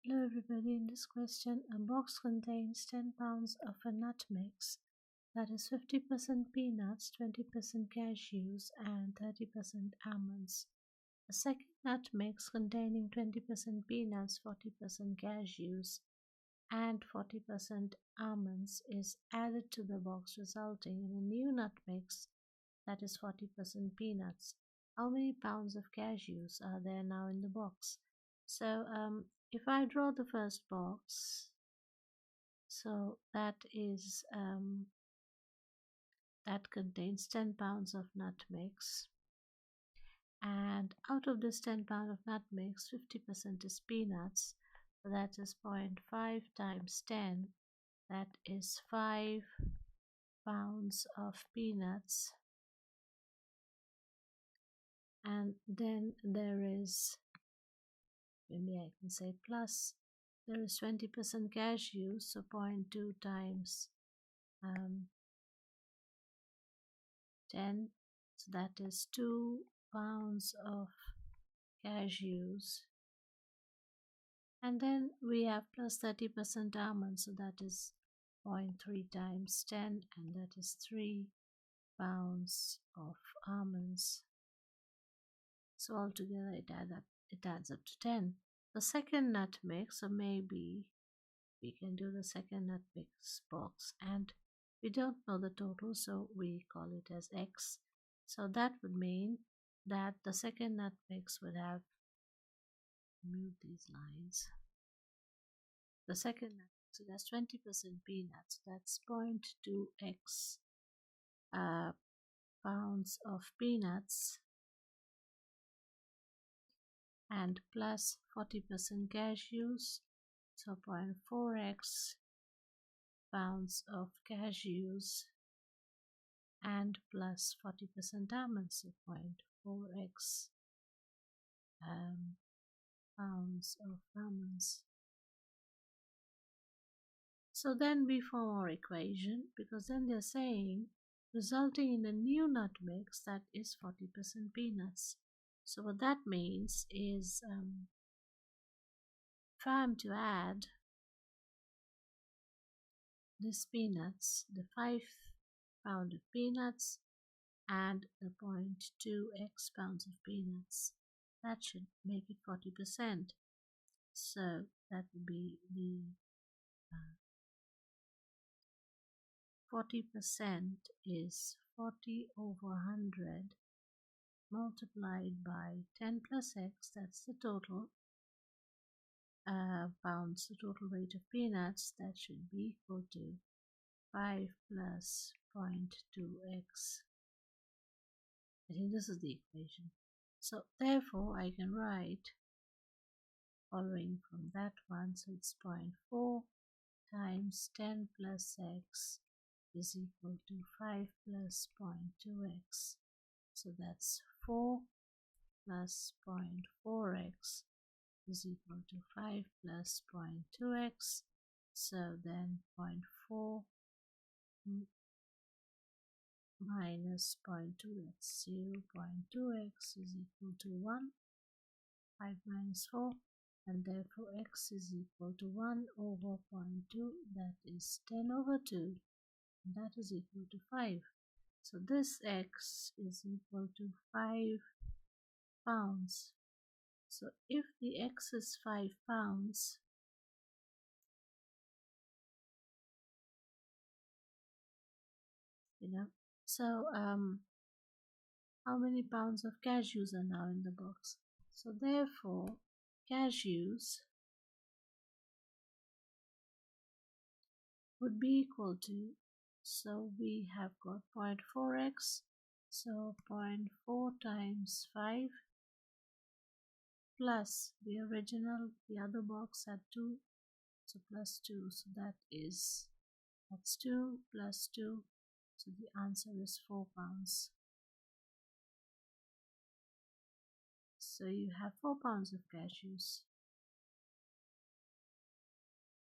Hello everybody, in this question, a box contains 10 pounds of a nut mix that is 50% peanuts, 20% cashews and 30% almonds. A second nut mix containing 20% peanuts, 40% cashews and 40% almonds is added to the box, resulting in a new nut mix that is 40% peanuts. How many pounds of cashews are there now in the box? So if I draw the first box, so that contains 10 pounds of nut mix, and out of this 10 pound of nut mix, 50% is peanuts, so that is 0.5 times 10, that is 5 pounds of peanuts. And then there is, maybe I can say plus, there is 20% cashews, so 0.2 times 10, so that is 2 pounds of cashews. And then we have plus 30% almonds, so that is 0.3 times 10, and that is 3 pounds of almonds. So altogether it adds up to 10. The second nut mix, so maybe we can do the second nut mix box, and we don't know the total, so we call it as X. So that would mean that the second nut mix would have, move these lines, the second nut mix, so that's 20% peanuts, that's 0.2x pounds of peanuts, and plus 40% cashews, so 0.4x pounds of cashews, and plus 40% almonds, so 0.4x pounds of almonds. So then we form our equation, because then they're saying resulting in a new nut mix that is 40% peanuts. So what that means is if I'm to add this peanuts, the 5 pound of peanuts and the 0.2x pounds of peanuts, that should make it 40%. So that would be the 40% is 40 over 100 multiplied by 10 plus x, that's the total pounds, the total weight of peanuts, that should be equal to 5 plus 0.2x. I think this is the equation. So therefore I can write, following from that one, so it's 0.4 times 10 plus x is equal to 5 plus 0.2x. So that's 4 plus 0.4x is equal to 5 plus 0.2x. So then 0.4 minus 0.2, that's 0.2x is equal to 1. 5 minus 4, and therefore x is equal to 1 over 0.2, that is 10 over 2, and that is equal to 5. So this x is equal to 5 pounds. So if the x is 5 pounds, so how many pounds of cashews are now in the box? So therefore cashews would be equal to, so we have got 0.4x, so 0.4 times 5 plus the original, the other box had 2, so plus 2, so that's 2 plus 2, so the answer is 4 pounds. So you have 4 pounds of cashews.